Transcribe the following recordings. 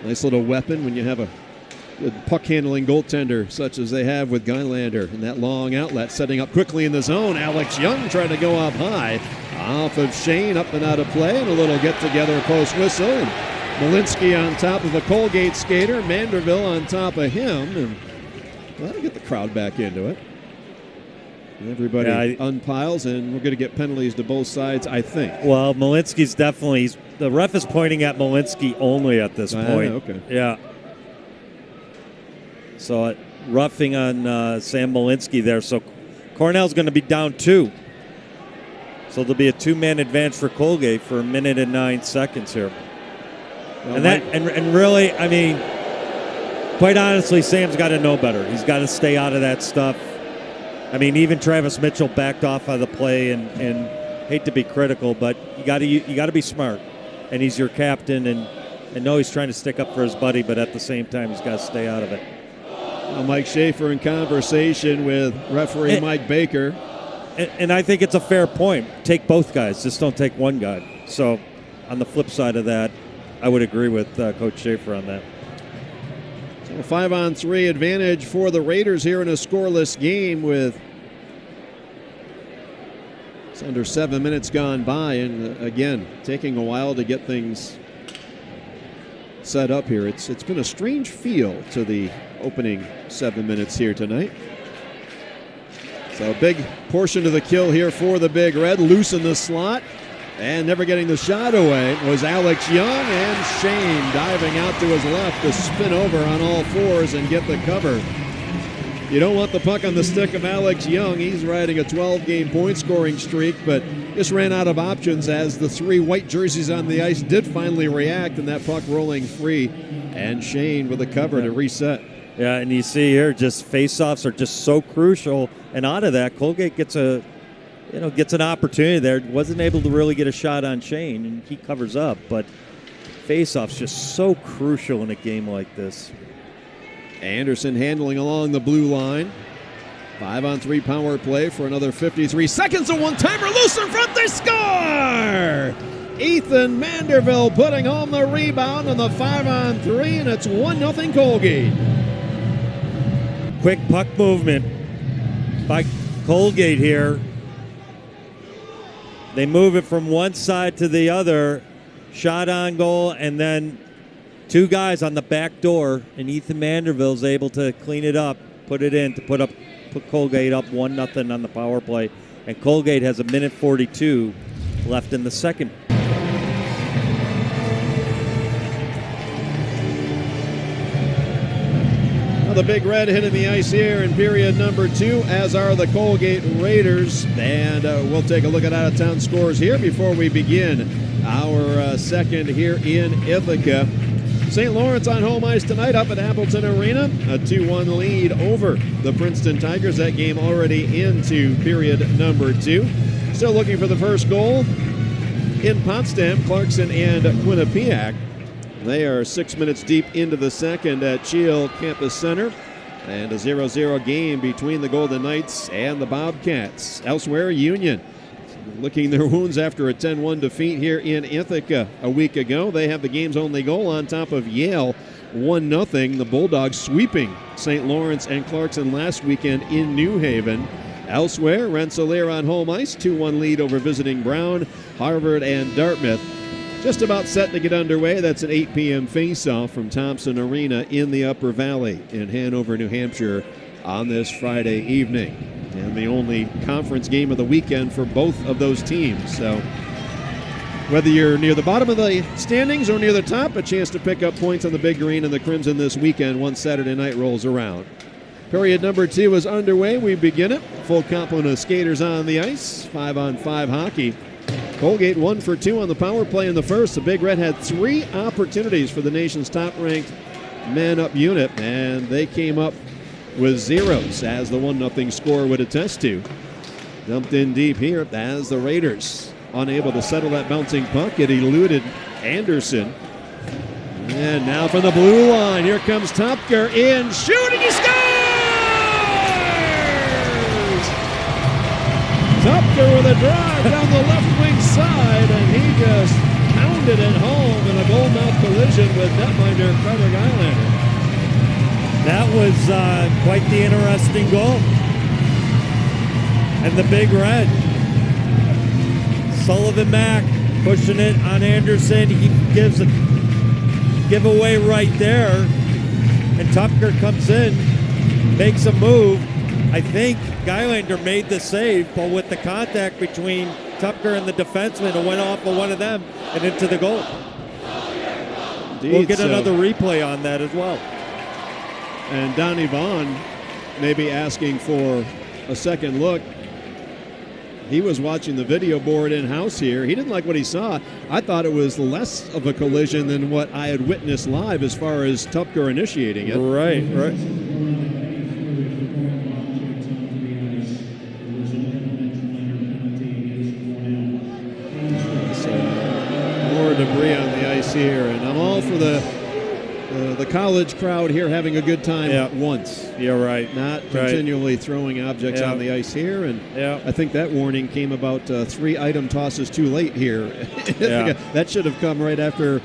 Nice little weapon when you have a good puck-handling goaltender such as they have with Gylander. And that long outlet setting up quickly in the zone. Alex Young trying to go up high. Off of Shane, up and out of play, and a little get-together post whistle. And Malinsky on top of a Colgate skater. Manderville on top of him. And that'll get the crowd back into it. Everybody unpiles, and we're going to get penalties to both sides, I think. Well, Malinsky's definitely – the ref is pointing at Malinsky only at this point. Okay. Yeah. So roughing on Sam Malinsky there. So Cornell's going to be down 2. So there'll be a 2-man advantage for Colgate for 1 minute and 9 seconds here. Well, and really, I mean, quite honestly, Sam's got to know better. He's got to stay out of that stuff. I mean, even Travis Mitchell backed off of the play, and hate to be critical, but you got to be smart. And he's your captain, and I know he's trying to stick up for his buddy, but at the same time, he's got to stay out of it. Well, Mike Schaefer in conversation with referee Mike Baker. And I think it's a fair point. Take both guys, just don't take one guy. So on the flip side of that, I would agree with Coach Schaefer on that. So a 5-on-3 advantage for the Raiders here in a scoreless game with it's under 7 minutes gone by, and again, taking a while to get things set up here. It's been a strange feel to the opening 7 minutes here tonight. So a big portion of the kill here for the Big Red. Loose in the slot and never getting the shot away was Alex Young, and Shane diving out to his left to spin over on all fours and get the cover. You don't want the puck on the stick of Alex Young. He's riding a 12-game point-scoring streak, but just ran out of options as the 3 white jerseys on the ice did finally react, and that puck rolling free. And Shane with a cover to reset. Yeah, and you see here, just face-offs are just so crucial. And out of that, Colgate gets an opportunity there. Wasn't able to really get a shot on Shane, and he covers up. But face-offs just so crucial in a game like this. Anderson handling along the blue line. 5-on-3 power play for another 53 seconds. A one-timer loose in front. They score! Ethan Manderville putting home the rebound on the 5-on-3, and it's 1-0 Colgate. Quick puck movement by Colgate here. They move it from one side to the other. Shot on goal, and then 2 guys on the back door, and Ethan Manderville is able to clean it up, put it in to put Colgate up 1-0 on the power play. And Colgate has 1:42 left in the second. The Big Red hitting the ice here in period number 2, as are the Colgate Raiders. And we'll take a look at out-of-town scores here before we begin our second here in Ithaca. St. Lawrence on home ice tonight up at Appleton Arena. A 2-1 lead over the Princeton Tigers. That game already into period number 2. Still looking for the first goal in Potsdam, Clarkson and Quinnipiac. They are 6 minutes deep into the second at Cheal Campus Center. And a 0-0 game between the Golden Knights and the Bobcats. Elsewhere, Union licking their wounds after a 10-1 defeat here in Ithaca a week ago. They have the game's only goal on top of Yale, 1-0. The Bulldogs sweeping St. Lawrence and Clarkson last weekend in New Haven. Elsewhere, Rensselaer on home ice, 2-1 lead over visiting Brown, Harvard, and Dartmouth. Just about set to get underway. That's an 8 p.m. face-off from Thompson Arena in the Upper Valley in Hanover, New Hampshire on this Friday evening. And the only conference game of the weekend for both of those teams. So whether you're near the bottom of the standings or near the top, a chance to pick up points on the Big Green and the Crimson this weekend once Saturday night rolls around. Period number 2 is underway. We begin it. Full complement of skaters on the ice. 5-on-5 hockey. Colgate 1 for 2 on the power play in the first. The Big Red had 3 opportunities for the nation's top-ranked man-up unit, and they came up with zeros, as the 1-0 score would attest to. Dumped in deep here as the Raiders unable to settle that bouncing puck. It eluded Anderson. And now from the blue line, here comes Topker in, shooting, he scores! Topker with a drive down the left wing side, and he just pounded ended at home in a goal-mouth collision with netminder Carter Geilander. That was quite the interesting goal. And the Big Red. Sullivan Mack pushing it on Anderson. He gives a giveaway right there. And Tupker comes in, makes a move. I think Geilander made the save, but with the contact between Tupker and the defenseman, it went off of one of them and into the goal. Indeed, we'll get another replay on that as well. And Donnie Vaughn may be asking for a second look. He was watching the video board in-house here. He didn't like what he saw. I thought it was less of a collision than what I had witnessed live as far as Tupker initiating it. Right. So, more debris on the ice here. And I'm all for the college crowd here having a good time once. You're right. Not continually throwing objects on the ice here. And I think that warning came about 3 item tosses too late here. That should have come right after,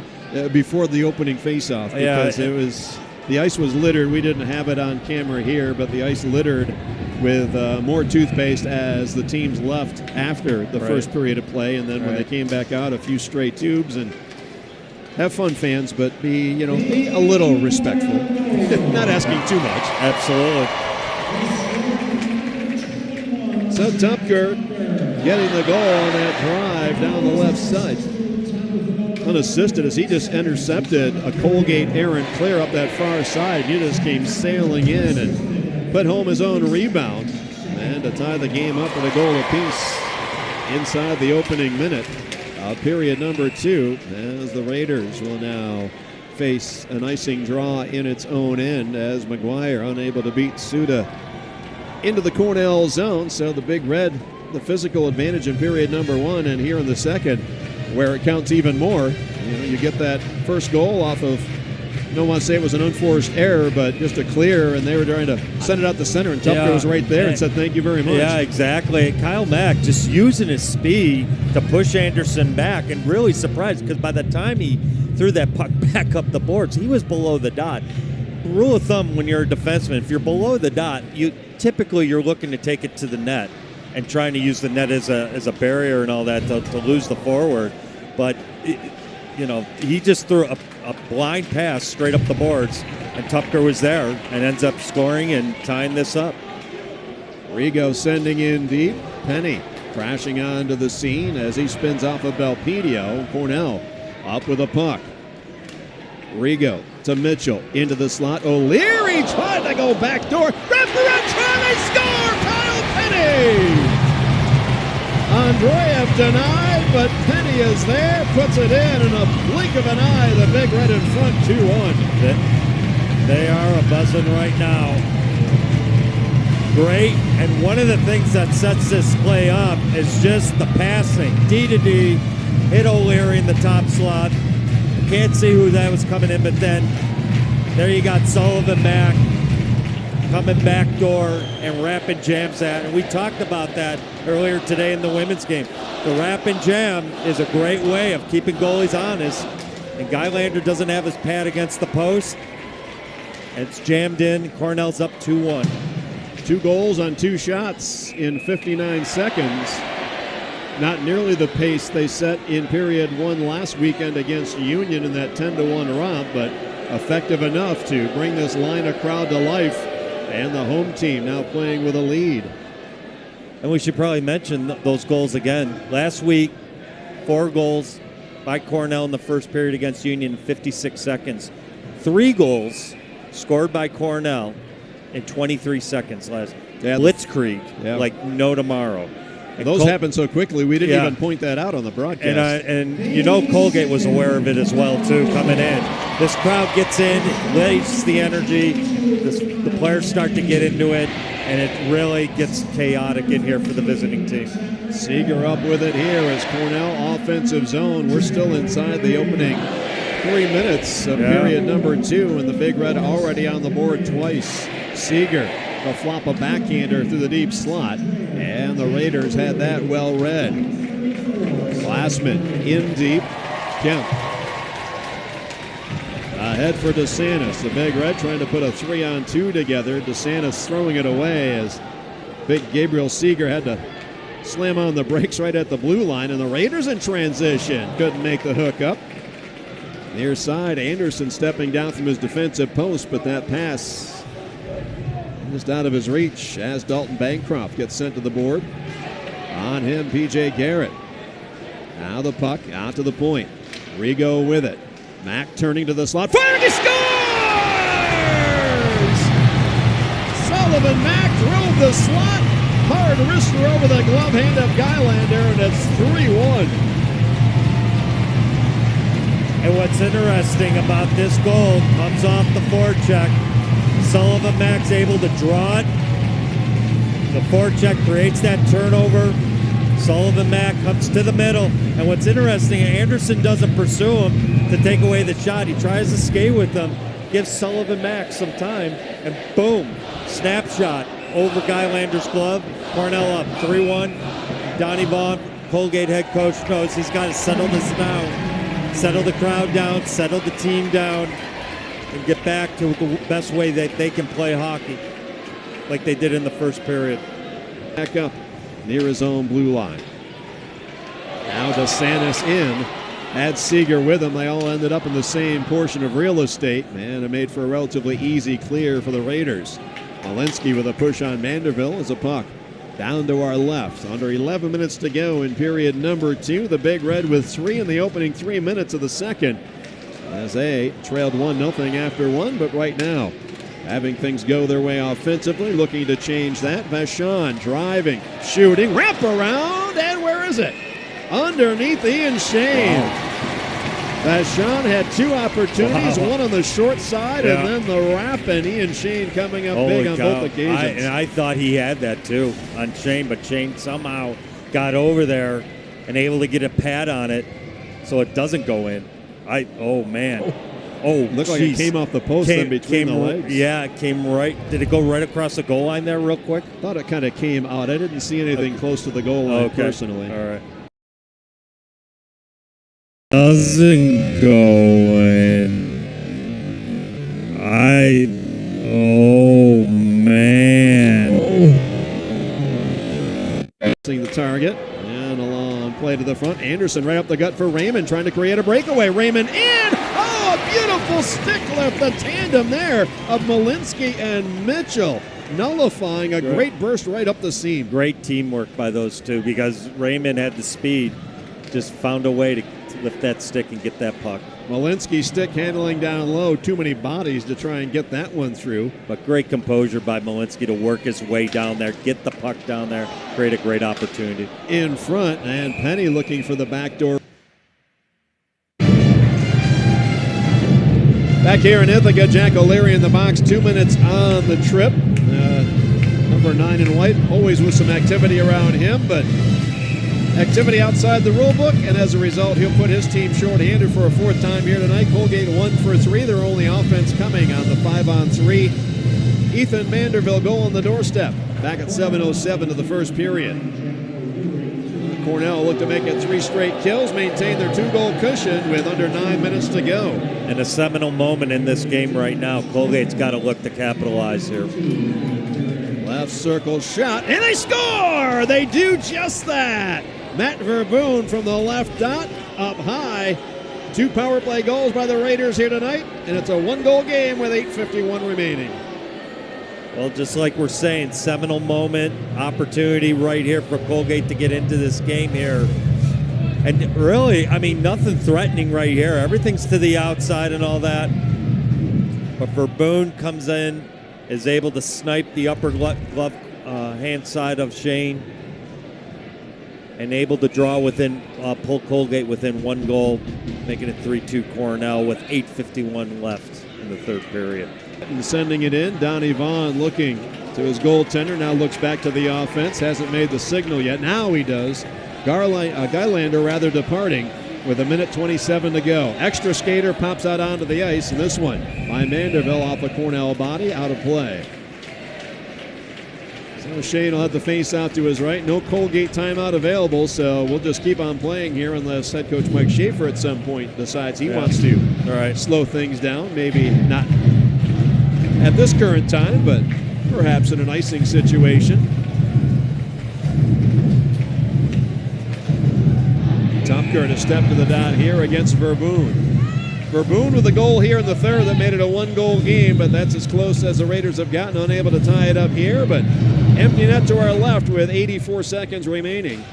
before the opening faceoff, because it was, the ice was littered. We didn't have it on camera here, but the ice littered with more toothpaste as the teams left after the first period of play. And then when they came back out, a few stray tubes. And have fun, fans, but be a little respectful. Not asking too much. Absolutely. So Tupker getting the goal on that drive down the left side. Unassisted as he just intercepted a Colgate errant clear up that far side. He just came sailing in and put home his own rebound. And to tie the game up at a goal apiece inside the opening minute. Period number 2, as the Raiders will now face an icing draw in its own end as McGuire unable to beat Suda into the Cornell zone. So the Big Red, the physical advantage in period number 1, and here in the second, where it counts even more. You get that first goal off of, I don't want to say it was an unforced error, but just a clear, and they were trying to send it out the center, and Tupker was right there and said, thank you very much. Yeah, exactly. Kyle Mack just using his speed to push Anderson back, and really surprised, because by the time he threw that puck back up the boards, he was below the dot. Rule of thumb when you're a defenseman, if you're below the dot, typically you're looking to take it to the net and trying to use the net as a barrier and all that to lose the forward. But he just threw a blind pass straight up the boards, and Tupker was there and ends up scoring and tying this up. Rigo sending in deep. Penny crashing onto the scene as he spins off of Belpedio. Cornell up with a puck. Rigo to Mitchell into the slot. O'Leary tried to go backdoor. Wraparound try, they score! Kyle Penny! Andreev denied, but Penny is there, puts it in a blink of an eye. The Big Red in front, 2-1. They are a buzzing right now. Great, and one of the things that sets this play up is just the passing. D to D, hit O'Leary in the top slot. Can't see who that was coming in, but then there you got Sullivan Mack coming back door and wrapping jams that. And we talked about that earlier today in the women's game. The wrap and jam is a great way of keeping goalies honest. And Geilander doesn't have his pad against the post. It's jammed in. Cornell's up 2-1. 2 goals on 2 shots in 59 seconds. Not nearly the pace they set in period 1 last weekend against Union in that 10-1 romp, but effective enough to bring this line of crowd to life. And the home team now playing with a lead. And we should probably mention those goals again. Last week, 4 goals by Cornell in the first period against Union in 56 seconds. 3 goals scored by Cornell in 23 seconds last. Blitzkrieg, like no tomorrow. And those happened so quickly, we didn't even point that out on the broadcast. And Colgate was aware of it as well, too, coming in. This crowd gets in, lays the energy, the players start to get into it, and it really gets chaotic in here for the visiting team. Seeger up with it here as Cornell offensive zone. We're still inside the opening 3 minutes of period number 2, and the Big Red already on the board twice. Seeger will flop a backhander through the deep slot, and the Raiders had that well read. Glassman in deep, Kemp. Ahead for DeSantis. The Big Red trying to put a 3-on-2 together. DeSantis throwing it away as big Gabriel Seeger had to slam on the brakes right at the blue line. And the Raiders in transition. Couldn't make the hook up. Near side, Anderson stepping down from his defensive post, but that pass just out of his reach as Dalton Bancroft gets sent to the board. On him, P.J. Garrett. Now the puck out to the point. Rigo with it. Mack turning to the slot. Firing, he scores! Sullivan Mack drove the slot. Hard wrister over the glove hand of Gylander, and it's 3-1. And what's interesting about this goal comes off the forecheck. Sullivan Mack's able to draw it. The forecheck creates that turnover. Sullivan Mack comes to the middle. And what's interesting, Anderson doesn't pursue him to take away the shot. He tries to skate with them, gives Sullivan Mack some time, and boom, snapshot over Gylander's glove. Cornell up 3-1. Donnie Vaughn, Colgate head coach, knows he's got to settle this down, settle the crowd down, settle the team down, and get back to the best way that they can play hockey, like they did in the first period. Back up near his own blue line. Now DeSantis in. Had Seeger with him. They all ended up in the same portion of real estate, and it made for a relatively easy clear for the Raiders. Malinsky with a push on Manderville as a puck down to our left. Under 11 minutes to go in period number 2. The Big Red with 3 in the opening 3 minutes of the second, as they trailed 1-0 after 1, but right now having things go their way offensively, looking to change that. Vachon driving, shooting, wrap around, and where is it? Underneath Ian Shane. Wow. Vachon had 2 opportunities, one on the short side, and then the wrap, and Ian Shane coming up big on both occasions. I thought he had that too on Shane, but Shane somehow got over there and able to get a pad on it so it doesn't go in. Oh man. Oh, looked like it came off the post and between the legs. Yeah, it came right. Did it go right across the goal line there real quick? Thought it kind of came out. I didn't see anything close to the goal line personally. All right. Doesn't go in. Oh, man. Seeing the target. And a long play to the front. Anderson right up the gut for Raymond, trying to create a breakaway. Raymond in! Oh, a beautiful stick lift. The tandem there of Malinsky and Mitchell, nullifying a great burst right up the seam. Great teamwork by those two, because Raymond had the speed, just found a way to lift that stick and get that puck. Malinsky stick handling down low. Too many bodies to try and get that one through. But great composure by Malinsky to work his way down there, get the puck down there, create a great opportunity. In front, and Penny looking for the back door. Back here in Ithaca, Jack O'Leary in the box, 2 minutes on the trip. Number 9 in white, always with some activity around him, but activity outside the rule book, and as a result, he'll put his team short-handed for a 4th time here tonight. Colgate 1 for 3. Their only offense coming on the 5-on-3. Ethan Manderville goal on the doorstep. Back at 7:07 of the first period. Cornell looked to make it 3 straight kills, maintain their 2-goal cushion with under 9 minutes to go. And a seminal moment in this game right now. Colgate's got to look to capitalize here. Left circle shot, and they score! They do just that. Matt Verboon from the left dot, up high. 2 power play goals by the Raiders here tonight, and it's a 1-goal game with 8:51 remaining. Well, just like we're saying, seminal moment, opportunity right here for Colgate to get into this game here. And really, I mean, nothing threatening right here. Everything's to the outside and all that. But Verboon comes in, is able to snipe the upper glove hand side of Shane, and able to draw within, pull Colgate within 1 goal, making it 3-2 Cornell with 8:51 left in the 3rd period. And sending it in, Donnie Vaughn looking to his goaltender, now looks back to the offense, hasn't made the signal yet. Now he does. Gylander departing with 1:27 to go. Extra skater pops out onto the ice, and this one by Manderville off a Cornell body, out of play. So Shane will have the face out to his right. No Colgate timeout available, so we'll just keep on playing here unless head coach Mike Schaefer at some point decides he wants to slow things down. Maybe not at this current time, but perhaps in an icing situation. Tupker to step to the dot here against Verboon. Verboon with a goal here in the third that made it a one-goal game, but that's as close as the Raiders have gotten, unable to tie it up here. But empty net to our left with 84 seconds remaining.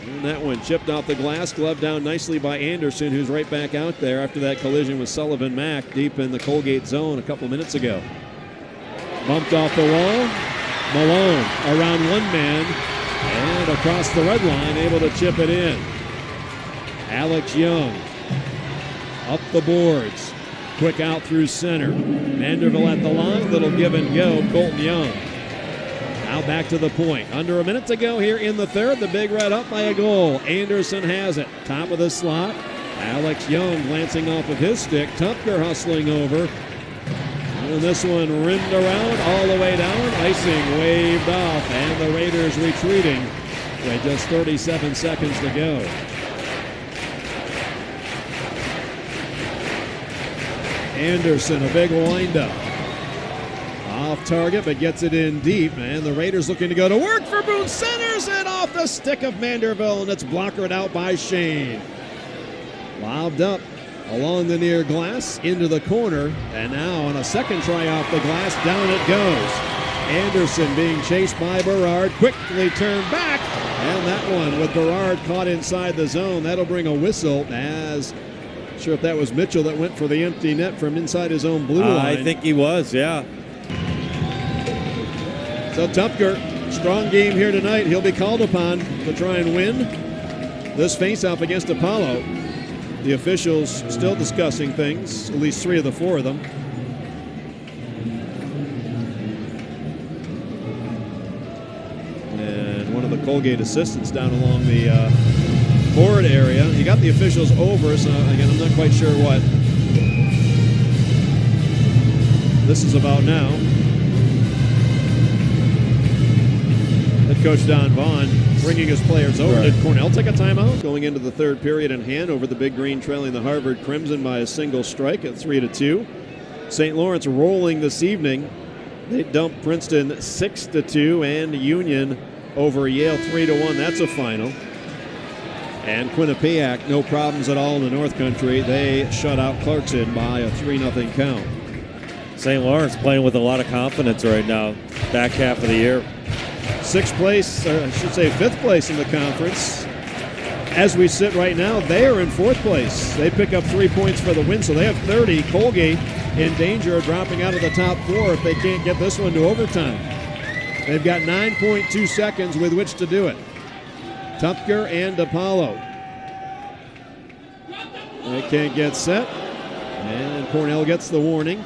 And that one chipped off the glass, gloved down nicely by Anderson, who's right back out there after that collision with Sullivan Mack deep in the Colgate zone a couple minutes ago. Bumped off the wall. Malone around one man and across the red line, able to chip it in. Alex Young up the boards. Quick out through center. Vanderbilt at the line. Little give and go. Colton Young. Now back to the point. Under a minute to go here in the third. The Big Red up by a goal. Anderson has it. Top of the slot. Alex Young glancing off of his stick. Tupker hustling over. And this one rimmed around all the way down. Icing waved off. And the Raiders retreating with just 37 seconds to go. Anderson, a big windup. Off target, but gets it in deep. And the Raiders looking to go to work. Verboon centers it off the stick of Vanderbilt, and it's blockered out by Shane. Lobbed up along the near glass into the corner. And now on a second try off the glass, down it goes. Anderson being chased by Berard, quickly turned back. And that one with Berard caught inside the zone. That'll bring a whistle as... Sure if that was Mitchell that went for the empty net from inside his own blue line. I think he was, yeah. So Tupker, strong game here tonight. He'll be called upon to try and win this faceoff against Apollo. The officials still discussing things, at least 3 of the 4 of them. And one of the Colgate assistants down along the board area. He got the officials over, so again, I'm not quite sure what this is about now. Head coach Don Vaughn bringing his players over. Did Cornell take a timeout? Going into the third period in hand over the Big Green, trailing the Harvard Crimson by a single strike at 3-2. St. Lawrence rolling this evening. They dumped Princeton 6-2, and Union over Yale 3-1. That's a final. And Quinnipiac, no problems at all in the North Country. They shut out Clarkson by a 3-0 count. St. Lawrence playing with a lot of confidence right now, back half of the year. 6th place, or I should say 5th place in the conference. As we sit right now, they are in 4th place. They pick up 3 points for the win, so they have 30. Colgate in danger of dropping out of the top 4 if they can't get this one to overtime. They've got 9.2 seconds with which to do it. Tupker and Apollo. They can't get set. And Cornell gets the warning.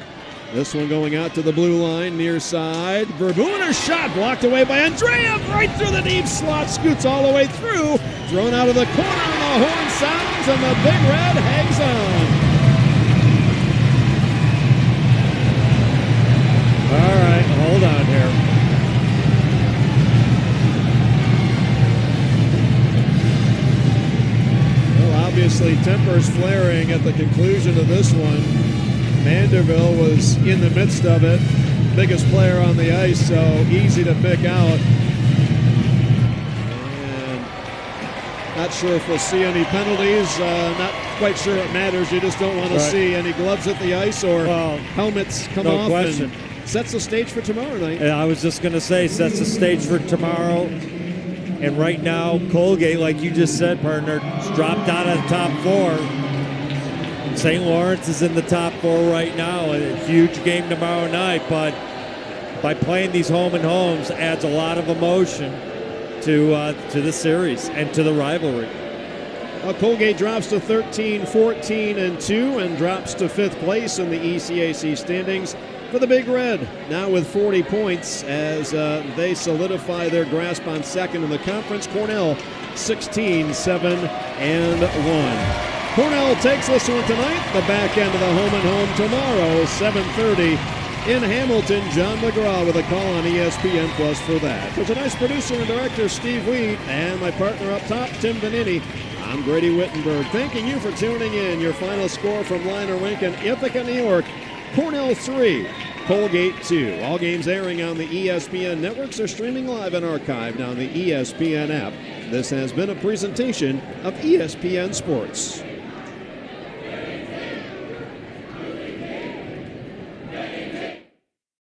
This one going out to the blue line, near side. Verboon, a shot blocked away by Andreev, right through the deep slot, scoots all the way through. Thrown out of the corner, and the horn sounds, and the Big Red hangs on. All right, hold on here. Obviously, tempers flaring at the conclusion of this one. Vanderbilt was in the midst of it. Biggest player on the ice, so easy to pick out. And not sure if we'll see any penalties. Not quite sure it matters. You just don't want to see any gloves at the ice or helmets come off. Question. And sets the stage for tomorrow night. I was just going to say, sets the stage for tomorrow. And right now, Colgate, like you just said, partner, dropped out of the top 4. St. Lawrence is in the top 4 right now. A huge game tomorrow night, but by playing these home and homes adds a lot of emotion to the series and to the rivalry. Colgate drops to 13-14-2 and drops to 5th place in the ECAC standings. For the Big Red, now with 40 points as they solidify their grasp on second in the conference. Cornell 16-7-1. Cornell takes this one tonight. The back end of the home and home tomorrow, 7:30 In Hamilton, John McGraw with a call on ESPN Plus for that. For tonight's producer and director, Steve Wheat, and my partner up top, Tim Vanini, I'm Grady Wittenberg, thanking you for tuning in. Your final score from Liner Rink in Ithaca, New York, Cornell 3, Colgate 2. All games airing on the ESPN networks are streaming live and archived on the ESPN app. This has been a presentation of ESPN Sports.